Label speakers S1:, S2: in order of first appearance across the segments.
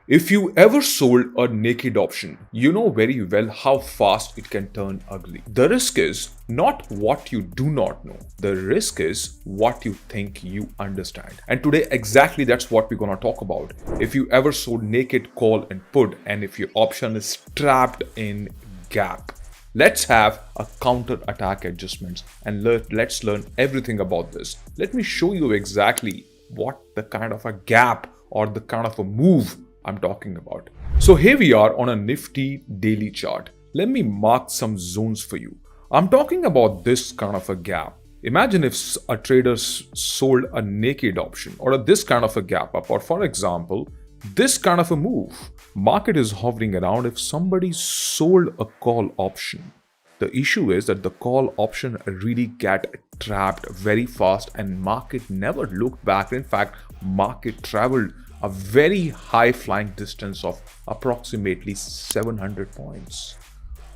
S1: If you ever sold a naked option, you know very well how fast it can turn ugly. The risk is not what you do not know. The risk is what you think you understand. And today, exactly that's what we're gonna talk about. If you ever sold naked call and put, and if your option is trapped in gap, let's have a counter attack adjustments and let's learn everything about this. Let me show you exactly what the kind of a gap or the kind of a move I'm talking about. So here we are on a nifty daily chart. Let me mark some zones for you. I'm talking about this kind of a gap. Imagine if a trader sold a naked option or this kind of a gap up, or for example, this kind of a move. Market is hovering around if somebody sold a call option. The issue is that the call option really get trapped very fast and market never looked back. In fact, market traveled a very high flying distance of approximately 700 points.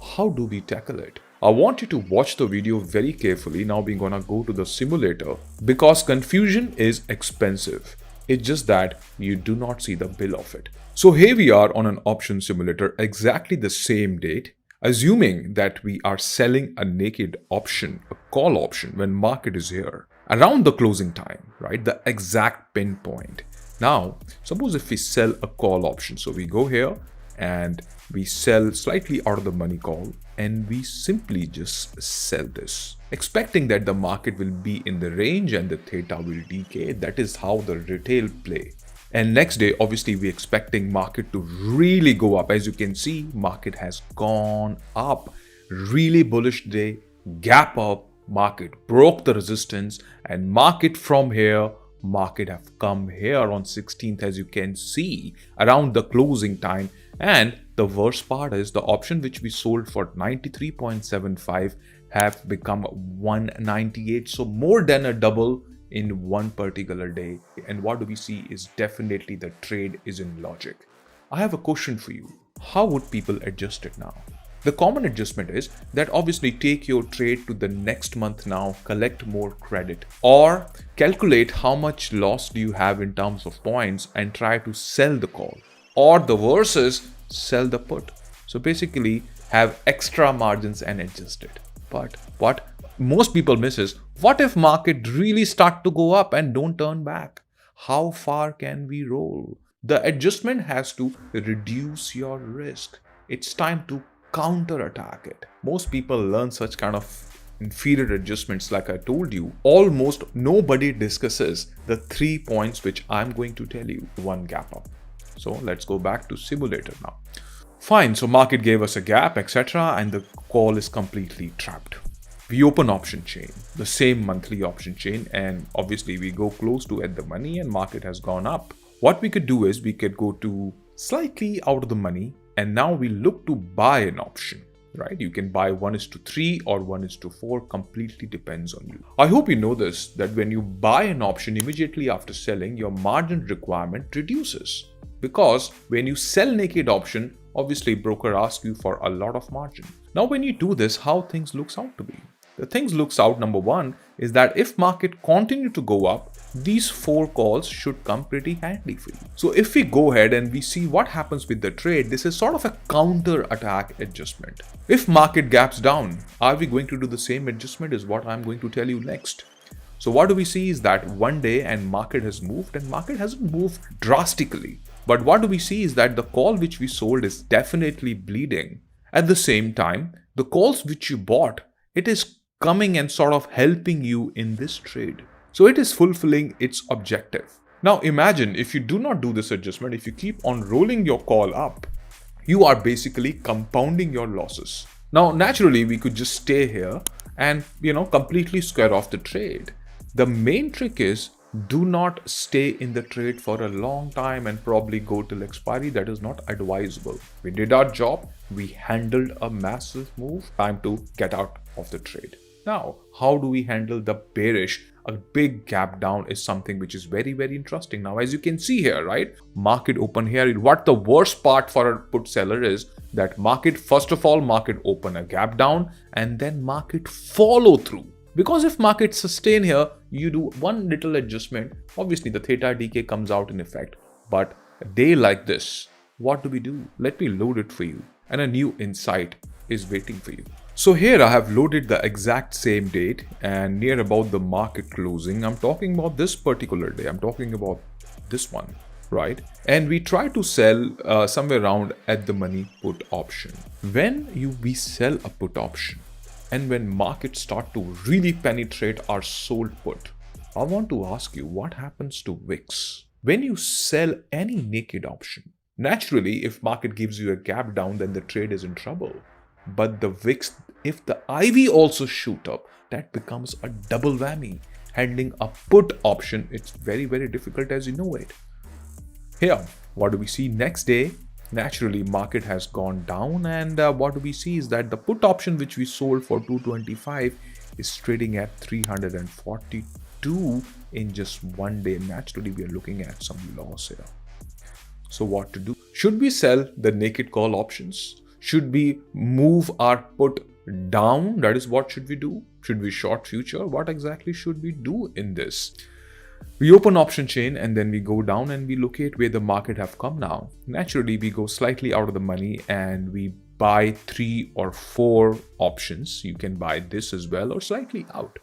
S1: How do we tackle it? I want you to watch the video very carefully. Now we're gonna go to the simulator because confusion is expensive. It's just that you do not see the bill of it. So here we are on an option simulator, exactly the same date, assuming that we are selling a naked option, a call option when market is here, around the closing time, right? The exact pinpoint. Now, suppose if we sell a call option, so we go here and we sell slightly out of the money call and we simply just sell this, expecting that the market will be in the range and the theta will decay. That is how the retail play. And next day, obviously, we're expecting market to really go up. As you can see, market has gone up. Really bullish day, gap up, market broke the resistance and market from here, market have come here on 16th, as you can see, around the closing time. And the worst part is the option which we sold for 93.75 have become 198. So more than a double in one particular day. And what do we see is definitely the trade is in logic. I have a question for you. How would people adjust it now? The common adjustment is that obviously take your trade to the next month now, collect more credit, or calculate how much loss do you have in terms of points and try to sell the call, or the worst is sell the put. So basically have extra margins and adjust it. But what most people miss is, what if market really start to go up and don't turn back? How far can we roll? The adjustment has to reduce your risk. It's time to counter-attack it. Most people learn such kind of inferior adjustments like I told you. Almost nobody discusses the 3 points which I'm going to tell you. One gap up. So let's go back to simulator now. Fine, so market gave us a gap, etc. and the call is completely trapped. We open option chain, the same monthly option chain, and obviously we go close to at the money and market has gone up. What we could do is we could go to slightly out of the money and now we look to buy an option, right? You can buy 1:3 or 1:4, completely depends on you. I hope you know this, that when you buy an option immediately after selling, your margin requirement reduces. Because when you sell naked option, obviously broker asks you for a lot of margin. Now when you do this, how things looks out to be? The things looks out, number one, is that if market continue to go up, these 4 calls should come pretty handy for you. So if we go ahead and we see what happens with the trade, this is sort of a counter attack adjustment. If market gaps down, are we going to do the same adjustment is what I'm going to tell you next. So what do we see is that one day and market has moved and market hasn't moved drastically. But what do we see is that the call which we sold is definitely bleeding. At the same time, the calls which you bought, it is coming and sort of helping you in this trade. So it is fulfilling its objective. Now imagine if you do not do this adjustment, if you keep on rolling your call up, you are basically compounding your losses. Now naturally we could just stay here and completely square off the trade. The main trick is do not stay in the trade for a long time and probably go till expiry. That is not advisable. We did our job. We handled a massive move. Time to get out of the trade. Now, how do we handle the bearish? A big gap down is something which is very, very interesting. Now, as you can see here, right? Market open here. What the worst part for a put seller is that market, first of all, market open a gap down and then market follow through. Because if markets sustain here, you do one little adjustment. Obviously, the theta decay comes out in effect. But a day like this, what do we do? Let me load it for you, and a new insight is waiting for you. So here I have loaded the exact same date and near about the market closing. I'm talking about this particular day. I'm talking about this one, right? And we try to sell somewhere around at the money put option. When we sell a put option and when markets start to really penetrate our sold put, I want to ask you what happens to VIX? When you sell any naked option, naturally, if market gives you a gap down, then the trade is in trouble. But the VIX, if the IV also shoot up, that becomes a double whammy. Handling a put option, it's very, very difficult as you know it. Here, what do we see next day? Naturally, market has gone down, and what do we see is that the put option which we sold for 225 is trading at 342 in just one day. Naturally, we are looking at some loss here. So what to do? Should we sell the naked call options? Should we move our put down? That is, what should we do? Should we short future? What exactly should we do in this? We open option chain and then we go down and we locate where the market have come now. Naturally, we go slightly out of the money and we buy 3 or 4 options. You can buy this as well or slightly out.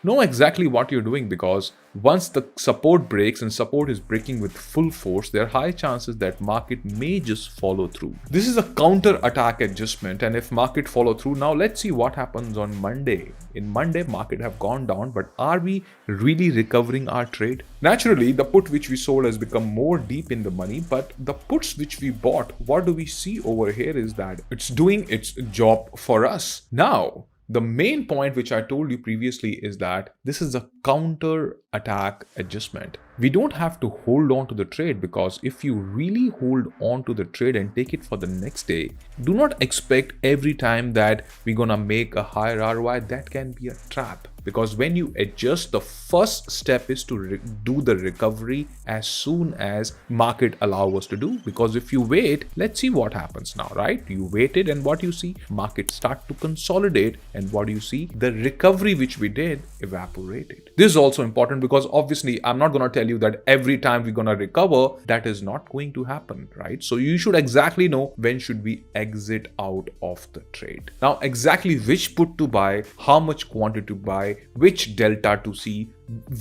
S1: Know exactly what you're doing, because once the support breaks and support is breaking with full force, there are high chances that market may just follow through. This is a counter attack adjustment, and if market follow through, now let's see what happens on Monday. In Monday, market have gone down, but are we really recovering our trade? Naturally, the put which we sold has become more deep in the money, but the puts which we bought, what do we see over here is that it's doing its job for us. Now, the main point which I told you previously is that this is a counter attack adjustment. We don't have to hold on to the trade, because if you really hold on to the trade and take it for the next day, do not expect every time that we're gonna make a higher ROI. That can be a trap, because when you adjust, the first step is to do the recovery as soon as market allow us to do. Because if you wait, let's see what happens now, right? You waited and what you see, market start to consolidate, and what do you see? The recovery which we did evaporated. This is also important, because obviously I'm not going to tell you that every time we're going to recover. That is not going to happen, right? So you should exactly know when should we exit out of the trade. Now, exactly which put to buy, how much quantity to buy, which delta to see,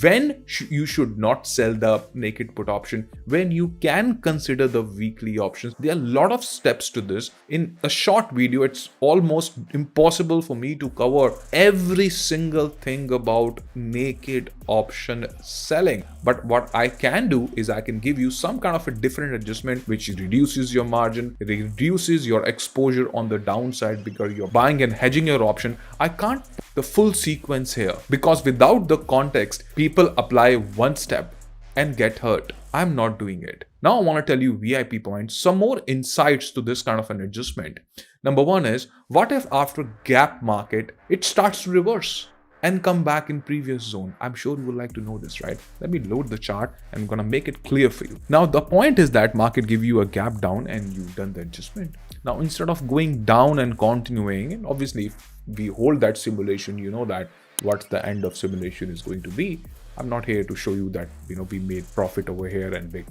S1: when you should not sell the naked put option, when you can consider the weekly options. There are a lot of steps to this. In a short video, it's almost impossible for me to cover every single thing about naked option selling. But what I can do is I can give you some kind of a different adjustment which reduces your margin, reduces your exposure on the downside, because you're buying and hedging your option. I can't put the full sequence here, because without the context, people apply one step and get hurt. I'm not doing it. Now I want to tell you VIP points, some more insights to this kind of an adjustment. Number one is, what if after gap market, it starts to reverse and come back in previous zone? I'm sure you would like to know this, right? Let me load the chart and I'm going to make it clear for you. Now, the point is that market give you a gap down and you've done the adjustment. Now, instead of going down and continuing, and obviously if we hold that simulation, you know that what the end of simulation is going to be. I'm not here to show you that, we made profit over here and big.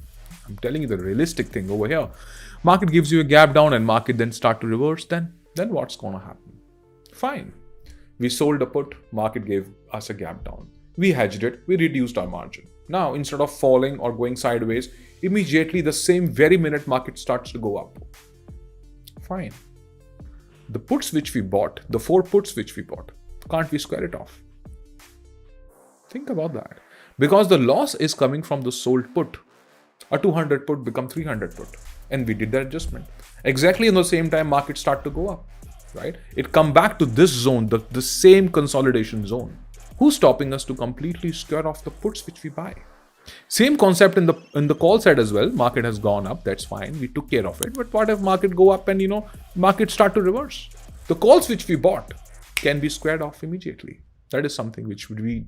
S1: I'm telling you the realistic thing over here. Market gives you a gap down and market then start to reverse. Then what's going to happen? Fine. We sold a put, market gave us a gap down. We hedged it, we reduced our margin. Now, instead of falling or going sideways, immediately the same very minute market starts to go up. Fine. The puts which we bought, the 4 puts which we bought, can't we square it off? Think about that. Because the loss is coming from the sold put. A 200 put become 300 put. And we did that adjustment. Exactly in the same time, market start to go up, right? It come back to this zone, the same consolidation zone. Who's stopping us to completely square off the puts which we buy? Same concept in the call side as well. Market has gone up, that's fine. We took care of it. But what if market go up and, market start to reverse? The calls which we bought can be squared off immediately. That is something which we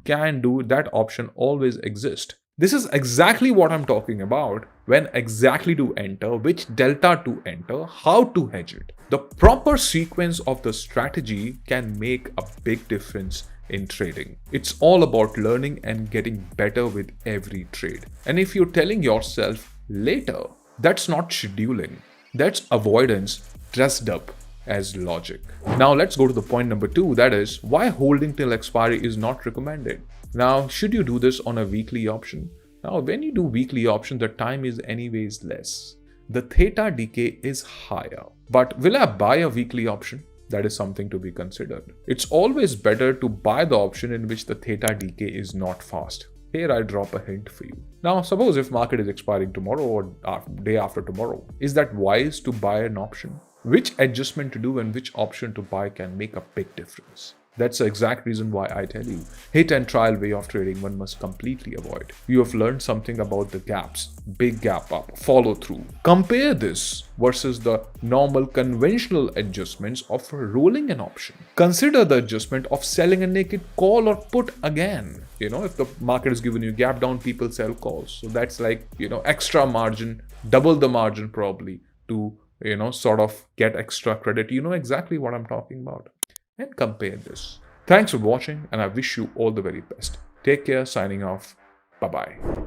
S1: can do. That option always exists. This is exactly what I'm talking about. When exactly to enter, which delta to enter, how to hedge it. The proper sequence of the strategy can make a big difference in trading. It's all about learning and getting better with every trade. And if you're telling yourself later, That's not scheduling. That's avoidance dressed up as logic. Now let's go to the point number 2, that is why holding till expiry is not recommended. Now, should you do this on a weekly option? Now, when you do weekly option, the time is anyways less. The theta decay is higher. But will I buy a weekly option? That is something to be considered. It's always better to buy the option in which the theta decay is not fast. Here I drop a hint for you. Now, suppose if market is expiring tomorrow or day after tomorrow, is that wise to buy an option? Which adjustment to do and which option to buy can make a big difference. That's the exact reason why I tell you, hit and trial way of trading one must completely avoid. You have learned something about the gaps, big gap up, follow through. Compare this versus the normal conventional adjustments of rolling an option. Consider the adjustment of selling a naked call or put again. If the market is giving you gap down, people sell calls. So that's like, extra margin, double the margin probably to, sort of get extra credit. You know exactly what I'm talking about. And compare this. Thanks for watching and I wish you all the very best. Take care, signing off. Bye-bye.